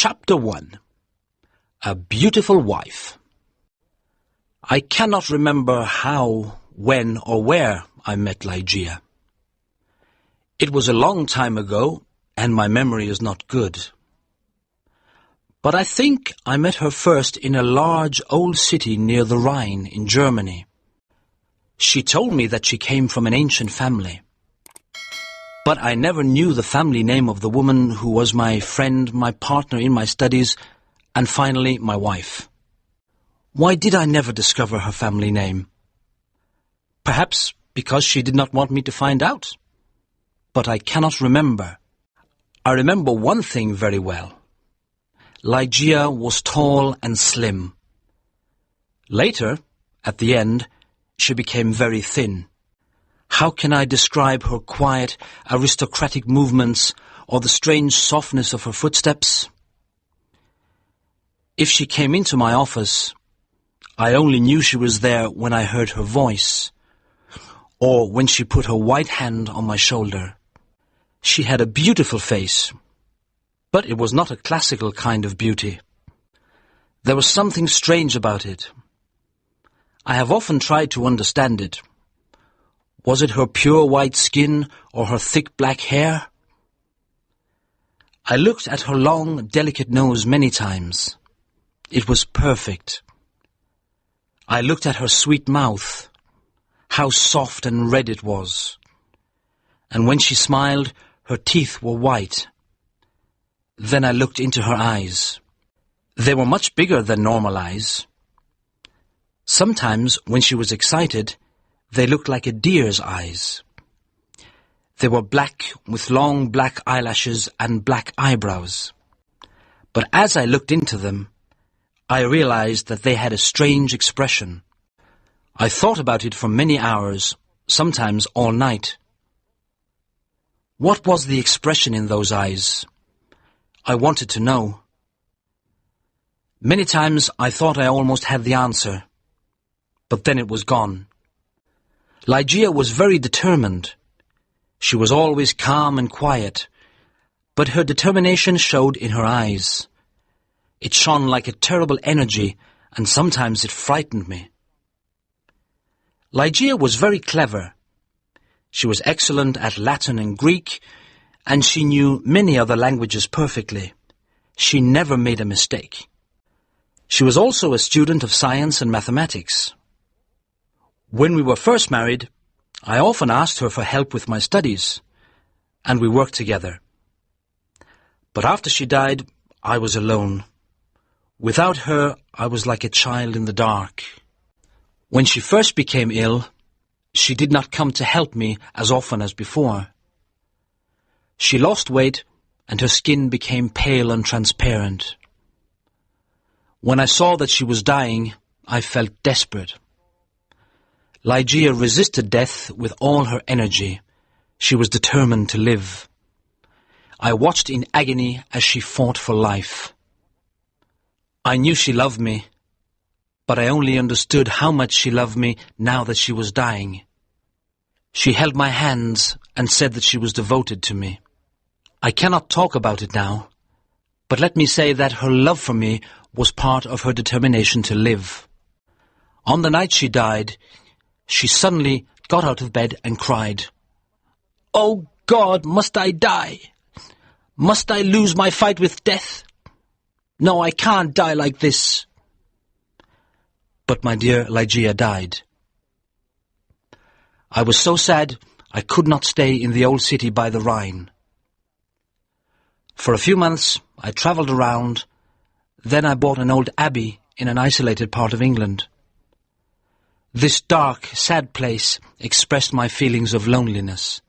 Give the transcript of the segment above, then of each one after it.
Chapter 1. A Beautiful Wife. I cannot remember how, when, or where I met Ligeia. It was a long time ago, and my memory is not good. But I think I met her first in a large old city near the Rhine in Germany. She told me that she came from an ancient family. But I never knew the family name of the woman who was my friend, my partner in my studies, and finally my wife. Why did I never discover her family name? Perhaps because she did not want me to find out. But I cannot remember. I remember one thing very well. Ligeia was tall and slim. Later, at the end, she became very thin. How can I describe her quiet, aristocratic movements or the strange softness of her footsteps? If she came into my office, I only knew she was there when I heard her voice, or when she put her white hand on my shoulder. She had a beautiful face, but it was not a classical kind of beauty. There was something strange about it. I have often tried to understand it. Was it her pure white skin or her thick black hair? I looked at her long, delicate nose many times. It was perfect. I looked at her sweet mouth. How soft and red it was. And when she smiled, her teeth were white. Then I looked into her eyes. They were much bigger than normal eyes. Sometimes, when she was excited, they looked like a deer's eyes. They were black with long black eyelashes and black eyebrows. But as I looked into them, I realized that they had a strange expression. I thought about it for many hours, sometimes all night. What was the expression in those eyes? I wanted to know. Many times I thought I almost had the answer, but then it was gone. Ligeia was very determined. She was always calm and quiet, but her determination showed in her eyes. It shone like a terrible energy, and sometimes it frightened me. Ligeia was very clever. She was excellent at Latin and Greek, and she knew many other languages perfectly. She never made a mistake. She was also a student of science and mathematics. When we were first married, I often asked her for help with my studies, and we worked together. But after she died, I was alone. Without her, I was like a child in the dark. When she first became ill, she did not come to help me as often as before. She lost weight, and her skin became pale and transparent. When I saw that she was dying, I felt desperate. Ligeia resisted death with all her energy. She was determined to live. I watched in agony as she fought for life. I knew she loved me, but I only understood how much she loved me now that she was dying. She held my hands and said that she was devoted to me. I cannot talk about it now, but let me say that her love for me was part of her determination to live. On the night she died, she suddenly got out of bed and cried, "Oh God, must I die? Must I lose my fight with death? No, I can't die like this." But my dear Ligeia died. I was so sad I could not stay in the old city by the Rhine. For a few months I travelled around, then I bought an old abbey in an isolated part of England. This dark, sad place expressed my feelings of loneliness.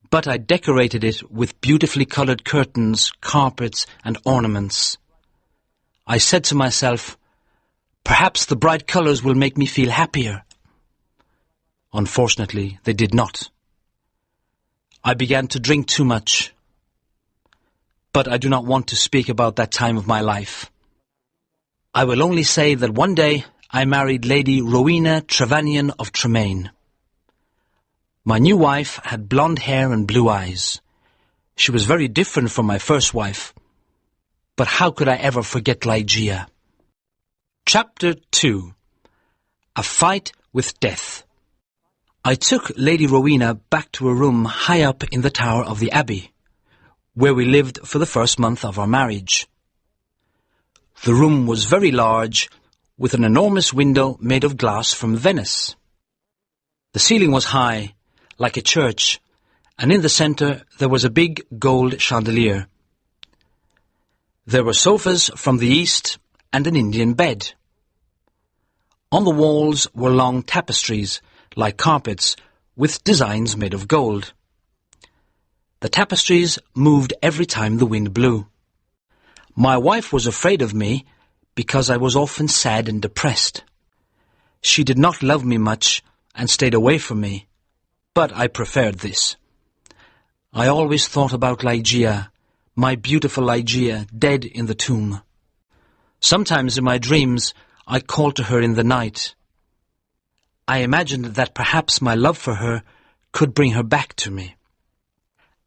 But I decorated it with beautifully colored curtains, carpets, and ornaments. I said to myself, perhaps the bright colors will make me feel happier. Unfortunately, they did not. I began to drink too much. But I do not want to speak about that time of my life. I will only say that one day I married Lady Rowena Trevanion of Tremaine. My new wife had blonde hair and blue eyes. She was very different from my first wife, but how could I ever forget Ligeia? Chapter 2. A Fight with Death. I took Lady Rowena back to a room high up in the tower of the Abbey, where we lived for the first month of our marriage. The room was very large, with an enormous window made of glass from Venice. The ceiling was high, like a church, and in the centre there was a big gold chandelier. There were sofas from the East and an Indian bed. On the walls were long tapestries, like carpets, with designs made of gold. The tapestries moved every time the wind blew. My wife was afraid of me because I was often sad and depressed. She did not love me much and stayed away from me, but I preferred this. I always thought about Ligeia, my beautiful Ligeia, dead in the tomb. Sometimes in my dreams I called to her in the night. I imagined that perhaps my love for her could bring her back to me.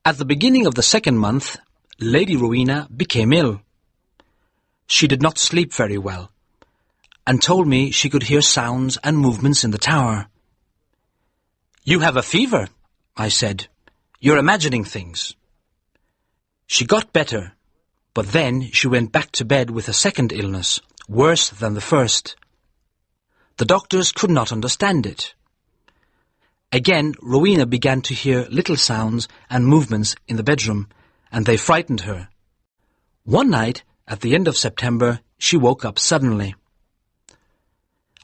At the beginning of the second month, Lady Rowena became ill. She did not sleep very well, and told me she could hear sounds and movements in the tower. "You have a fever," I said. "You're imagining things." She got better, but then she went back to bed with a second illness, worse than the first. The doctors could not understand it. Again, Rowena began to hear little sounds and movements in the bedroom, and they frightened her. One night, at the end of September, she woke up suddenly.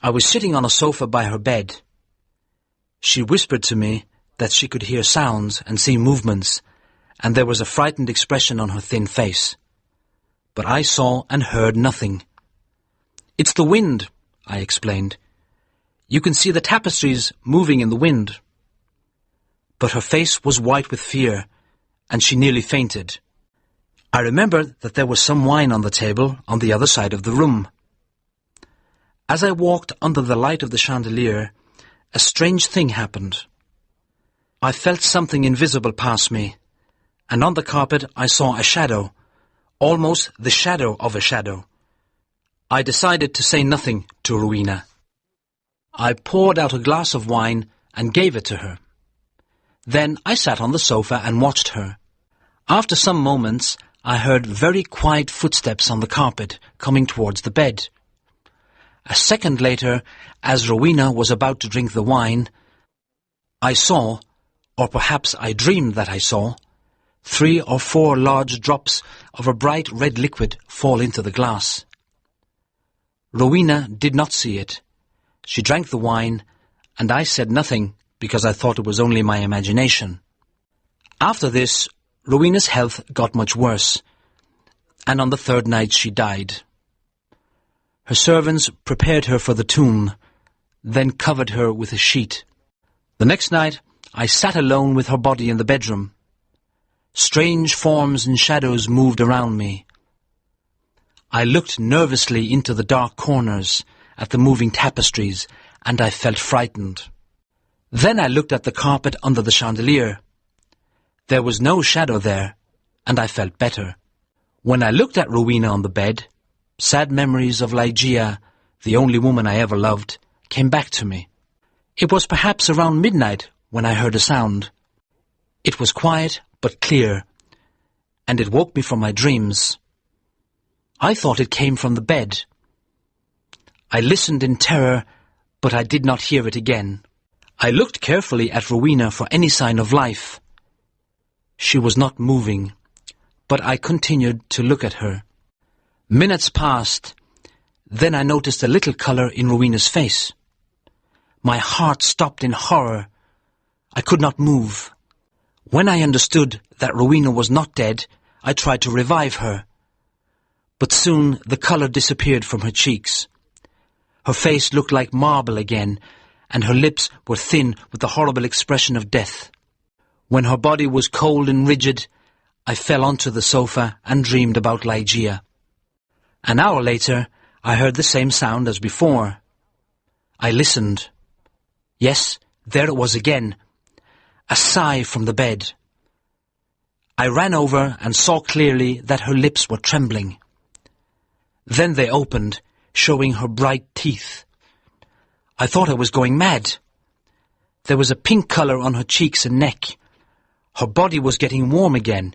I was sitting on a sofa by her bed. She whispered to me that she could hear sounds and see movements, and there was a frightened expression on her thin face. But I saw and heard nothing. "It's the wind," I explained. "You can see the tapestries moving in the wind." But her face was white with fear, and she nearly fainted. I remembered that there was some wine on the table on the other side of the room. As I walked under the light of the chandelier, a strange thing happened. I felt something invisible pass me, and on the carpet I saw a shadow, almost the shadow of a shadow. I decided to say nothing to Rowena. I poured out a glass of wine and gave it to her. Then I sat on the sofa and watched her. After some moments, I heard very quiet footsteps on the carpet coming towards the bed. A second later, as Rowena was about to drink the wine, I saw, or perhaps I dreamed that I saw, 3 or 4 large drops of a bright red liquid fall into the glass. Rowena did not see it. She drank the wine, and I said nothing because I thought it was only my imagination. After this, Rowena's health got much worse, and on the third night she died. Her servants prepared her for the tomb, then covered her with a sheet. The next night I sat alone with her body in the bedroom. Strange forms and shadows moved around me. I looked nervously into the dark corners at the moving tapestries, and I felt frightened. Then I looked at the carpet under the chandelier. There was no shadow there, and I felt better. When I looked at Rowena on the bed, sad memories of Ligeia, the only woman I ever loved, came back to me. It was perhaps around midnight when I heard a sound. It was quiet but clear, and it woke me from my dreams. I thought it came from the bed. I listened in terror, but I did not hear it again. I looked carefully at Rowena for any sign of life. She was not moving, but I continued to look at her. Minutes passed. Then I noticed a little colour in Rowena's face. My heart stopped in horror. I could not move. When I understood that Rowena was not dead, I tried to revive her. But soon the colour disappeared from her cheeks. Her face looked like marble again, and her lips were thin with the horrible expression of death. When her body was cold and rigid, I fell onto the sofa and dreamed about Ligeia. An hour later, I heard the same sound as before. I listened. Yes, there it was again, a sigh from the bed. I ran over and saw clearly that her lips were trembling. Then they opened, showing her bright teeth. I thought I was going mad. There was a pink colour on her cheeks and neck. Her body was getting warm again,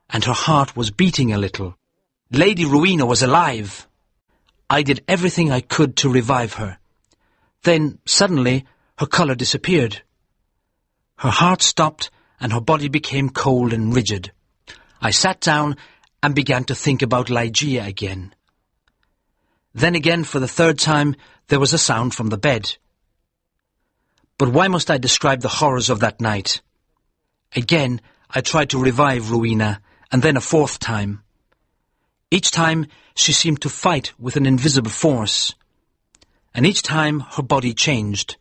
and her heart was beating a little. Lady Rowena was alive. I did everything I could to revive her. Then, suddenly, her colour disappeared. Her heart stopped, and her body became cold and rigid. I sat down and began to think about Ligeia again. Then again, for the third time, there was a sound from the bed. But why must I describe the horrors of that night? Again, I tried to revive Rowena, and then a fourth time. Each time, she seemed to fight with an invisible force. And each time, her body changed.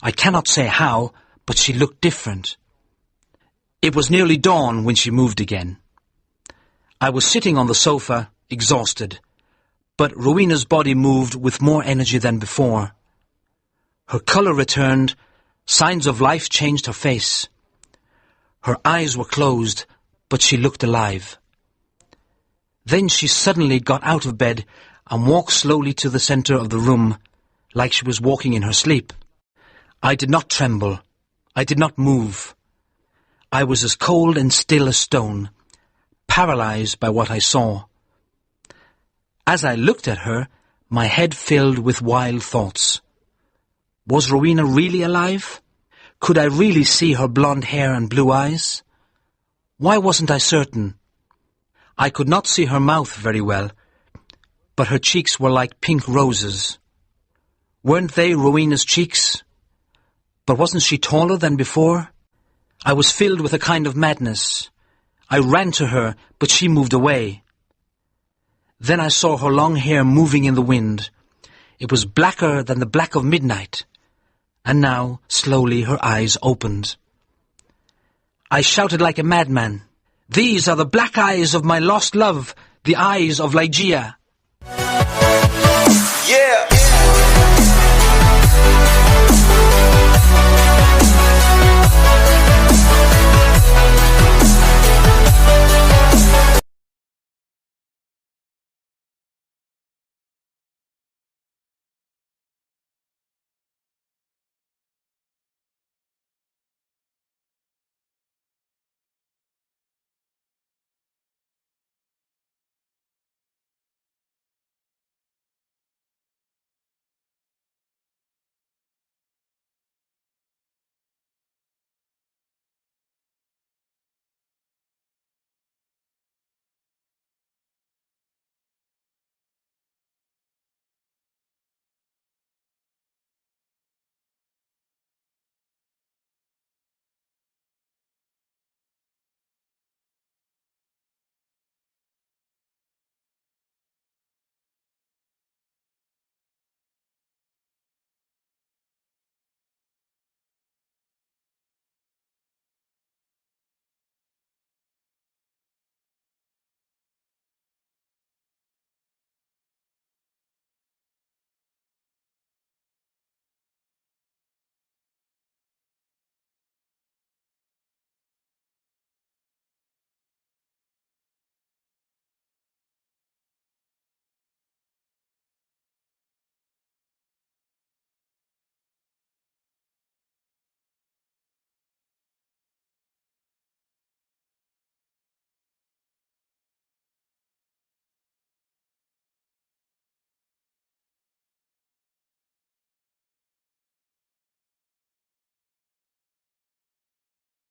I cannot say how, but she looked different. It was nearly dawn when she moved again. I was sitting on the sofa, exhausted, but Rowena's body moved with more energy than before. Her colour returned, signs of life changed her face. Her eyes were closed, but she looked alive. Then she suddenly got out of bed and walked slowly to the centre of the room, like she was walking in her sleep. I did not tremble. I did not move. I was as cold and still as stone, paralysed by what I saw. As I looked at her, my head filled with wild thoughts. Was Rowena really alive? Could I really see her blonde hair and blue eyes? Why wasn't I certain? I could not see her mouth very well, but her cheeks were like pink roses. Weren't they Rowena's cheeks? But wasn't she taller than before? I was filled with a kind of madness. I ran to her, but she moved away. Then I saw her long hair moving in the wind. It was blacker than the black of midnight. And now, slowly, her eyes opened. I shouted like a madman. "These are the black eyes of my lost love, the eyes of Ligeia." Yeah!